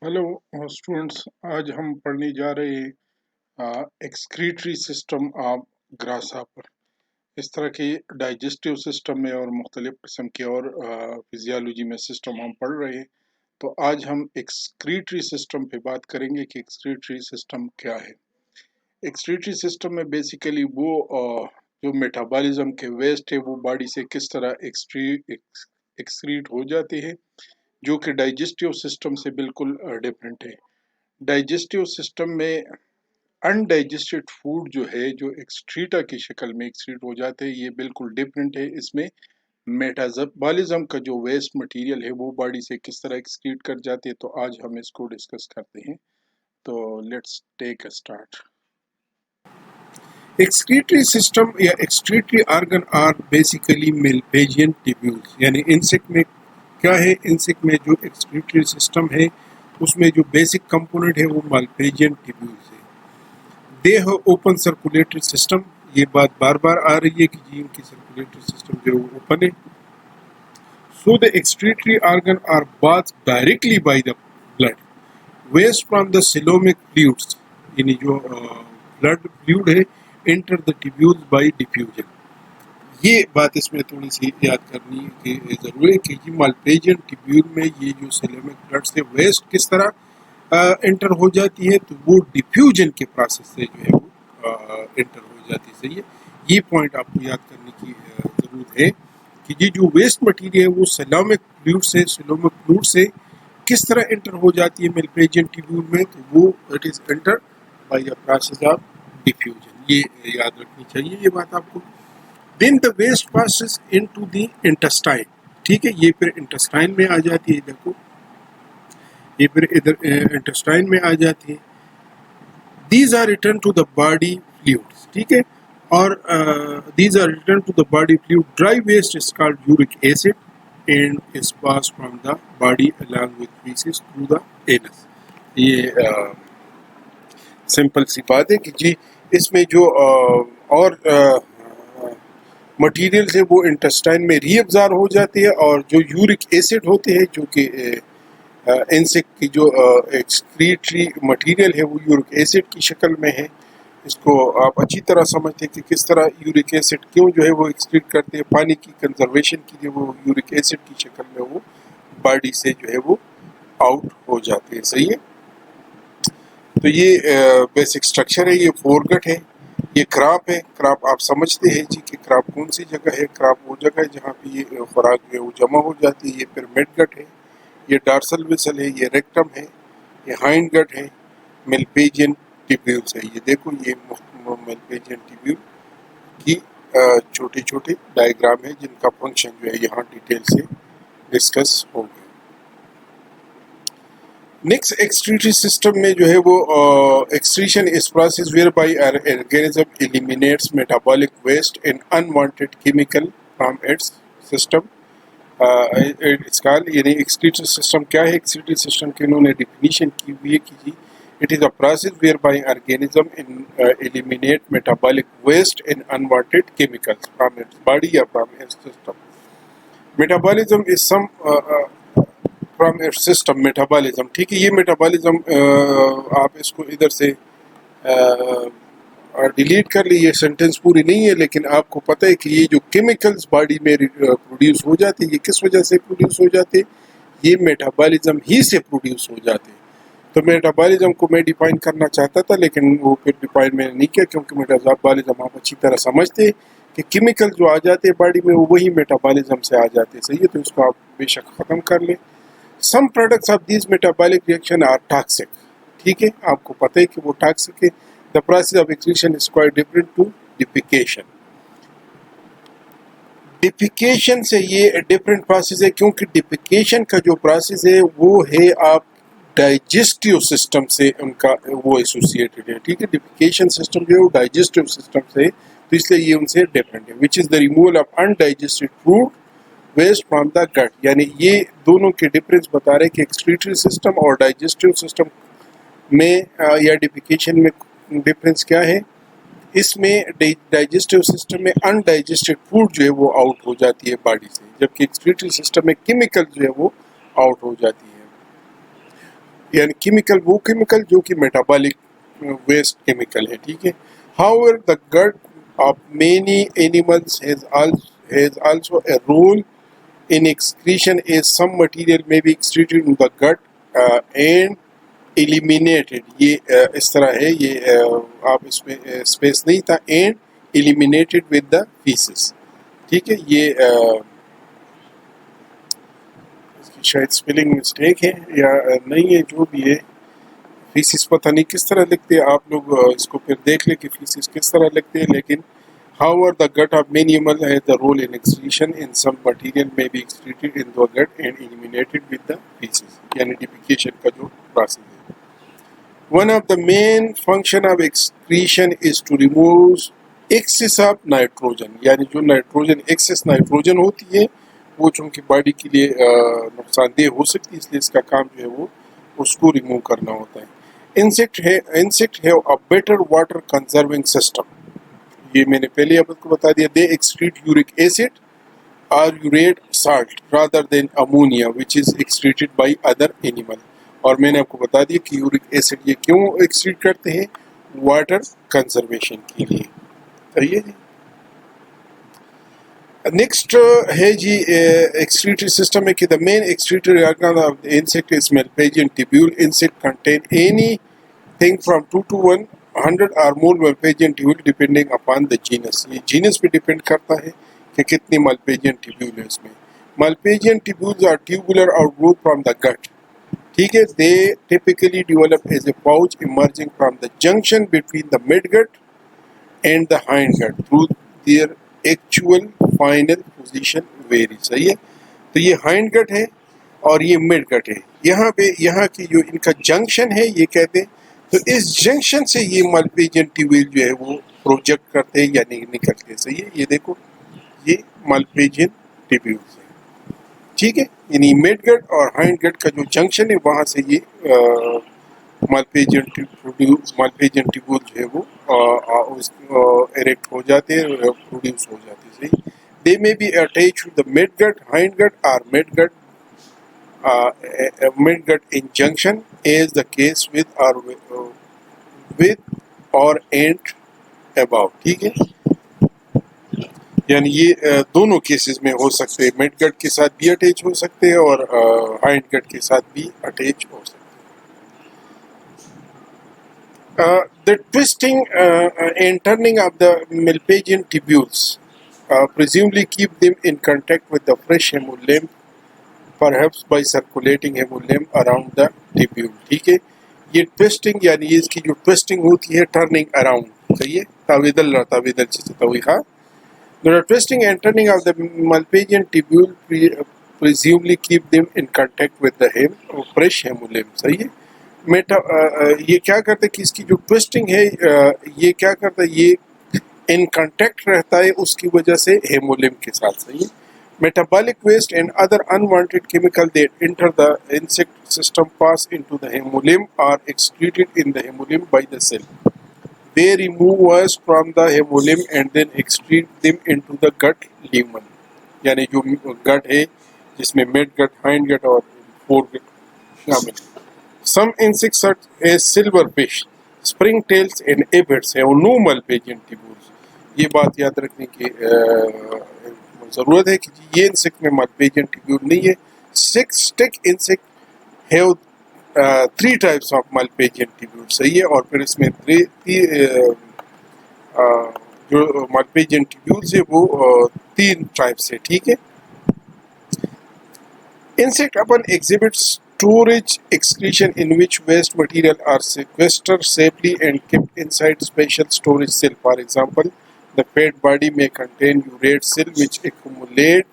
Hello students, आज हम पढ़ने जा रहे हैं एक्सक्रीटरी सिस्टम ऑफ ग्रासहॉपर। इस तरह के डाइजेस्टिव सिस्टम में और मुख्तलिफ किस्म के और फिजियोलॉजी में सिस्टम हम पढ़ रहे हैं। तो आज हम एक्सक्रीटरी सिस्टम पे बात करेंगे कि एक्सक्रीटरी सिस्टम क्या है। एक्सक्रीटरी सिस्टम में बेसिकली वो जो मेटाबॉलिज्म के वेस्ट है वो बॉडी से किस तरह एक्सक्रीट हो जाते हैं, जो कि डाइजेस्टिव सिस्टम से बिल्कुल डिफरेंट है। डाइजेस्टिव सिस्टम में अनडाइजेस्टेड फूड जो है, जो एक्सक्रीटा की शक्ल में एक्सक्रीट हो जाते हैं, ये बिल्कुल डिफरेंट है। इसमें मेटाबॉलिज्म का जो वेस्ट मटेरियल है वो बॉडी से किस तरह एक्सक्रीट कर जाते हैं, तो आज हम इसको डिस्कस करते हैं। तो let's take a start. Excretory system या excretory organ are basically Malpighian tubules, यानी इंसेक्ट में क्या है, इंसेक्ट में जो एक्सक्रीटरी सिस्टम है उसमें जो बेसिक कंपोनेंट है वो मालपेजियन ट्यूब्यूल्स है। They have open circulatory system, ये बात बार बार आ रही है कि जी इनकी सर्कुलेटरी सिस्टम जो है वो ओपन है। So the excretory organ are bath directly by the blood waste from the coelomic fluids, यानी जो ब्लड फ्लूइड है enter the tubules by diffusion. ये बात इसमें थोड़ी सी याद करनी की जरूरी है कि ये मालपेजियन ट्यूब्यूल में ये जो सिलोमिक ब्लड से वेस्ट किस तरह एंटर हो जाती है, तो वो डिफ्यूजन के प्रोसेस से जो है वो एंटर हो जाती है। सही है, ये पॉइंट आपको याद करने की जरूरत है कि ये जो वेस्ट मटेरियल है वो सिलोमिक फ्लूइड से किस तरह एंटर हो जाती है मालपेजियन ट्यूब्यूल में, तो वो it is enter by the process of diffusion. ये याद रखनी चाहिए ये बात आपको। Then the waste passes into the intestine, ठीक है, ये फिर इंटेस्टाइन में आ जाती है। देखो ये फिर इधर इंटेस्टाइन में आ जाती है। These are return to the body fluids, ठीक है, और these are return to the body fluid. Dry waste is called uric acid and is passed from the body along with feces through the anus। ये simple सी बात है कि जी इसमें जो और मटेरियल्स है वो इंटेस्टाइन में रीअब्जॉर्ब हो जाती है, और जो यूरिक एसिड होते हैं जो कि इंसेक्ट की जो एक्सक्रीटरी मटेरियल है वो यूरिक एसिड की शक्ल में है। इसको आप अच्छी तरह समझते हैं कि किस तरह यूरिक एसिड क्यों जो है वो एक्सक्रीट करते हैं। पानी की कंजर्वेशन के लिए वो यूरिक एसिड की शक्ल में वो बॉडी से जो है वो आउट हो जाते हैं। सही है, तो ये बेसिक स्ट्रक्चर है। ये फोरगट है, ये क्रॉप है। क्रॉप आप समझते हैं जी कि क्रॉप कौन सी जगह है। क्रॉप वो जगह है जहाँ पे ये खुराक जो है वो जमा हो जाती है। ये फिर मिडगट है, ये डार्सल वेसल है, ये रेक्टम है, ये हाइंड गट है, मेलपेजियन ट्यूब्यूल्स है। ये देखो ये मेलपेजियन ट्यूब्यूल की छोटे छोटे डायग्राम है जिनका फंक्शन जो है यहाँ डिटेल से डिस्कस हो गया। नेक्स्ट एक्सक्रीटरी सिस्टम में जो है वो excretion is process where by organism eliminates metabolic waste and unwanted chemical from its system. Its called, यानी एक्सक्रीटरी सिस्टम क्या है। एक्सक्रीटरी सिस्टम की इन्होंने डिफिनीशन की हुई है कि जी it is a process whereby organism eliminate metabolic waste and unwanted chemicals from its body or from its system. Metabolism is some from its system metabolism, ठीक है। ये मेटाबॉलिज्म आप इसको इधर से डिलीट कर ली, ये सेंटेंस पूरी नहीं है, लेकिन आपको पता है कि ये जो केमिकल्स बॉडी में प्रोड्यूस हो जाते हैं, ये किस वजह से प्रोड्यूस हो जाते हैं, ये मेटाबॉलिज्म ही से प्रोड्यूस हो जाते हैं। तो मेटाबॉलिज्म को मैं डिफाइन करना चाहता था, लेकिन वो फिर डिफाइन मैंने नहीं किया, क्योंकि मेटाबॉलिज्म आप अच्छी तरह समझते हैं कि केमिकल जो आ जाते हैं बॉडी में वो वही मेटाबॉलिज्म से आ जाते हैं। सही है, तो इसको आप बेशक ख़त्म कर लें। Some products of this metabolic reaction are toxic, ठीक है, आपको पता है कि वो टॉक्सिक है। The process of excretion is quite different to defecation. Defecation से ये डिफरेंट प्रोसेस है, क्योंकि डिफिकेशन का जो प्रोसेस है वो है आप डाइजेस्टिव सिस्टम से उनका वो एसोसिएटेड है, ठीक है। डिफिकेशन सिस्टम जो है वो डाइजेस्टिव सिस्टम से, तो इसलिए ये उनसे डिफरेंट है। Which is the removal of undigested food waste from the gut, यानी ये दोनों के डिफरेंस बता रहे हैं कि एक्सक्रीटरी सिस्टम और डाइजेस्टिव सिस्टम में या डिफिकेशन में डिफरेंस क्या है। इसमें डाइजेस्टिव सिस्टम में अनडाइजेस्टेड फूड जो है वो आउट हो जाती है बॉडी से, जबकि एक्सक्रीटरी सिस्टम में केमिकल जो है वो आउट हो जाती है। یعنی کیمیکل وہ کیمیکل جو کہ میٹابولک ویسٹ کیمیکل ہے، ٹھیک ہے. However, the gut of many animals has also a role in excretion, as some material may be excreted in the gut and eliminated. یہ اس طرح ہے، یہ آپ اس میں اسپیس نہیں تھا، and eliminated with the feces. ٹھیک ہے، یہ اس کی شاید اسپیلنگ مسٹیک ہے یا نہیں ہے، جو بھی ہے. فیسس پتہ نہیں کس طرح لکھتے ہیں، آپ لوگ اس کو پھر دیکھ لیں کہ فیسس کس طرح لکھتے ہیں. لیکن however the gut of many animals has the role in excretion, in some material may be excreted in the gut and eliminated with the feces. یعنی defecation کا جو process ہے. One of the main function of excretion is to remove excess of nitrogen. یعنی جو nitrogen excess nitrogen ہوتی ہے وہ چونکہ باڈی کے لیے نقصان دہ ہو سکتی ہے، اس لیے اس کا کام جو ہے وہ اس کو ریموو کرنا ہوتا ہے. Insect have a better water conserving system. یہ میں نے پہلے آپ کو بتا دیا. They excrete uric acid or urate salt rather than ammonia which is excreted by other animal. اور میں نے آپ کو بتا دیا کہ یورک ایسڈ یہ کیوں ایکسکریٹ کرتے ہیں، واٹر کنزرویشن کے لیے. صحیح ہے جی. نیکسٹ ہے جی ایکسکریٹری سسٹم ہے کہ the main excretory organ of the insect is Malpighian tubule. Insect contain anything from 2 to 100 or more Malpighian tubule depending upon the genus. یہ جینس پہ ڈیپینڈ کرتا ہے کہ کتنی Malpighian tubule ہے اس میں. Malpighian tubules are tubular outgrowth from the gut. ٹھیک ہے. They typically develop as a pouch emerging from the junction between the midgut and the hindgut through their actual final position varies. صحیح ہے. تو یہ hind گٹ ہے اور یہ مڈ گٹ ہے. یہاں پہ یہاں کی جو ان کا جنکشن ہے یہ کہتے ہیں، تو اس جنکشن سے یہ مالپیجین ٹیوبیول جو ہے وہ پروجیکٹ کرتے ہیں یا نکلتے. صحیح ہے. یہ دیکھو یہ مالپیجین ٹیوبیول ہے. ٹھیک ہے. یعنی مڈ گٹ اور ہائنڈ گٹ کا جو جنکشن ہے وہاں سے یہ مالپیجین ٹیوبیول جو ہے وہ ایریکٹ ہو جاتے ہیں، پروڈیوس ہو جاتے ہیں. صحیح. They may be attached to the midgut, hindgut or midgut in junction, as the case with or and above. ٹھیک ہے. یعنی یہ دونوں کیسز میں ہو سکتے ہیں، مڈ گٹ کے ساتھ بھی اٹیچ ہو سکتے ہیں اور ہائنڈ گٹ کے ساتھ بھی اٹیچ ہو سکتے ہیں. The twisting and turning of the Malpighian tubules presumably keep them in contact with the fresh hemolymph, perhaps by circulating hemolymph around the tubule. ٹھیک ہے. یہ ٹوسٹنگ یعنی اس کی جو ٹوسٹنگ ہوتی ہے ٹرننگ اراؤنڈ. صحیح ہے. تاویدل جیسے تویخا. The twisting and turning of the Malpighian tubule presumably keep them in contact with the fresh hemolymph. صحیح ہے. یہ کیا کرتا ہے کہ اس کی جو ٹوسٹنگ ہے یہ کیا کرتا ہے، یہ ان کانٹیکٹ رہتا ہے اس کی وجہ سے ہیمولم کے ساتھ. صحیح. Metabolic waste and other unwanted chemical that enter the insect system pass into the haemolymph are excreted in the haemolymph by the cell. They remove us from the hemolymph and then excrete them into the gut lumen. یعنی جو گٹ ہے جس میں mid گٹ، hind گٹ اور four گٹ شامل. Some insects such as silverfish, springtails and aphids have no Malpighian tubules. یہ بات یاد رکھنے کی ضرورت ہے کہ یہ انسیکٹ میں Malpighian tubule نہیں ہے. Stick insect have 3 types of Malpighian tubule. صحیح ہے. اور پھر اس میں جو Malpighian tubules ہے وہ 3 ٹائپس ہے. ٹھیک ہے. Insect upon exhibits storage excretion in which waste material are sequestered safely and kept inside special storage cell. For example, the fat body may contain urate cell which accumulate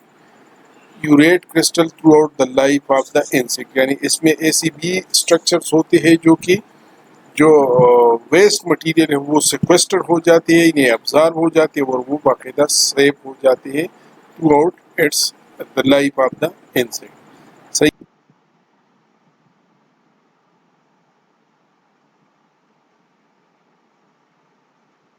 urate crystal throughout the life of the insect. یعنی اس میں ایسی بھی structures ہوتے ہیں جو کہ جو waste material ہے وہ سیکویسٹر ہو جاتے ہیں، انہیں ابزارب ہو جاتے ہیں اور وہ باقاعدہ سیف ہو جاتے ہیں throughout its the life of the insect. صحیح.